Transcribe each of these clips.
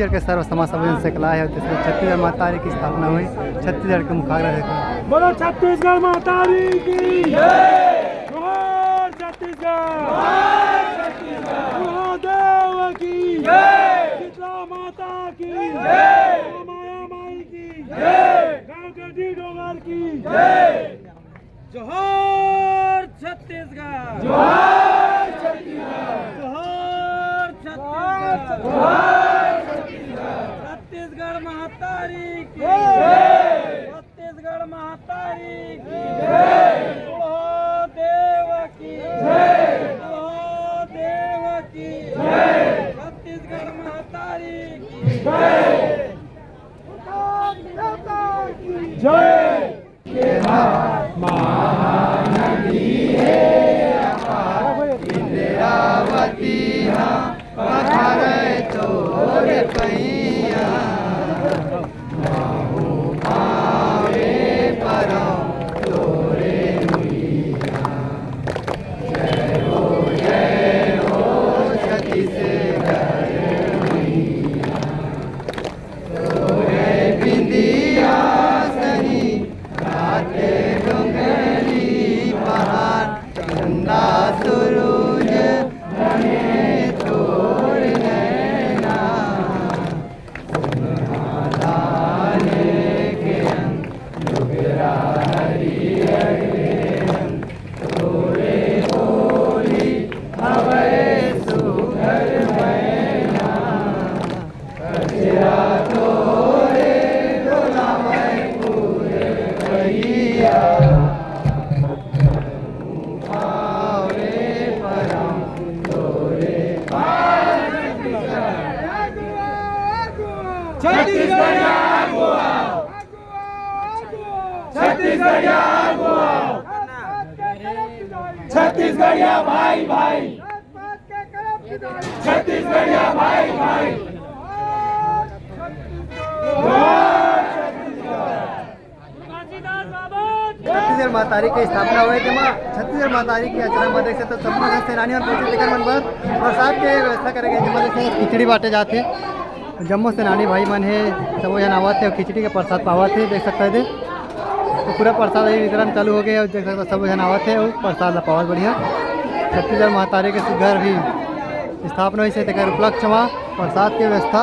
छत्तीसगढ़ के सर्व समाज संवेदन से कला है। छत्तीसगढ़ माता की स्थापना हुई। छत्तीसगढ़ के मुखाग्र है। बोलो छत्तीसगढ़ माता की जय। जोहार छत्तीसगढ़, महादेव की जय, शीतला माता की जय, माया माई की जय, गाँव गढ़ी डोंगर की जय। जोहार छत्तीसगढ़, जोहार छत्तीसगढ़, जोहार छत्तीसगढ़, जोहार छत्तीसगढ़। छत्तीसगढ़ महातारी की जय, छत्तीसगढ़ महातारी की जय, देव की जय, देव की जय, छत्तीसगढ़ महातारी की जय, जय। महानदी है इंद्रावती पधारे तोर पैया माहू पावे परम तोरे मैया। जय हो छत्तीसगढ़ मैया। तोरे बिंदिया सही राते डोंगरी पहाड़ चंदा सूरज बने तोर नैना। सुनहालाले के अंग डुगरा हरियर के अंग तोरे बोली हवे सुघर मैना। कचरा तोरे डोलावे पूरे भैया आवे परम तोरे छत्तीसगढ़ आगुआ, छत्तीसगढ़ आगुआ, छत्तीसगढ़िया भाई भाई, छत्तीसगढ़िया भाई भाई। छत्तीसगढ़ मातारी की स्थापना हुई तेमा छत्तीसगढ़ मातारी की अचरा में देख सकते सब सेनानी मन पहुंचे लेकर मन बस प्रसाद के व्यवस्था करेंगे। जमा देख खिचड़ी बांटे जाते जम्मू सेनानी भाई मन है सब जन आवत है और खिचड़ी के प्रसाद पावत है। देख सकते हैं तो पूरा प्रसाद वितरण चालू हो गया और देख सकते सब जन आवत है और प्रसाद ला पावत बढ़िया। छत्तीसगढ़ मातारी के घर भी स्थापना हुई से उपलक्ष्य में प्रसाद की व्यवस्था।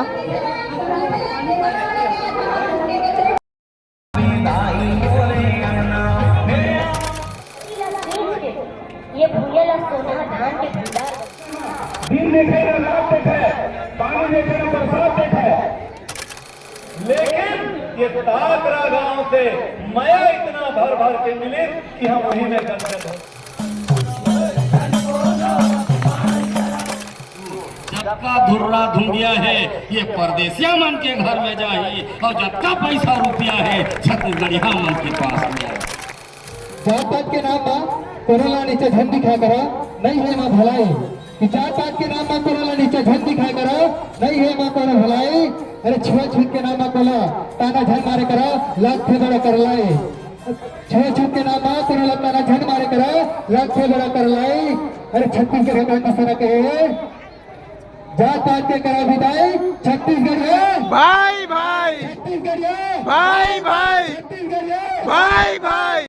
ये भूलेला सोना धान के भंडार दिन देखे ना रात देखे, पानी देखे ना बरसात देखे, लेकिन ये ताकरा गांव से माया इतना भर भर के मिले कि हम वहीं में गदगद हो। जबका धुर्रा धुंडिया है ये परदेसिया मन के घर में जाही और जबका पैसा रुपया है छत्तीसगढ़िया मन के पास में। जात पात के नाम में कोरोला नीचे झन दिखा करो नहीं है मां भलाई। कि जात पात के नाम में कोरोला नीचे झन दिखा करो नहीं है मां कोनो भलाई। अरे छुआ छूत के नाम में कोला ताना झन मारे करो लाख से बड़ा कर लाई। छुआ छूत के नाम में कोरोला ताना झन मारे करो लाख से बड़ा कर लाई। अरे छत्तीसगढ़ का किसान कहे जात पात के करा विदाई छत्तीसगढ़ भाई भाई, छत्तीसगढ़ भाई भाई, छत्तीसगढ़ भाई भाई।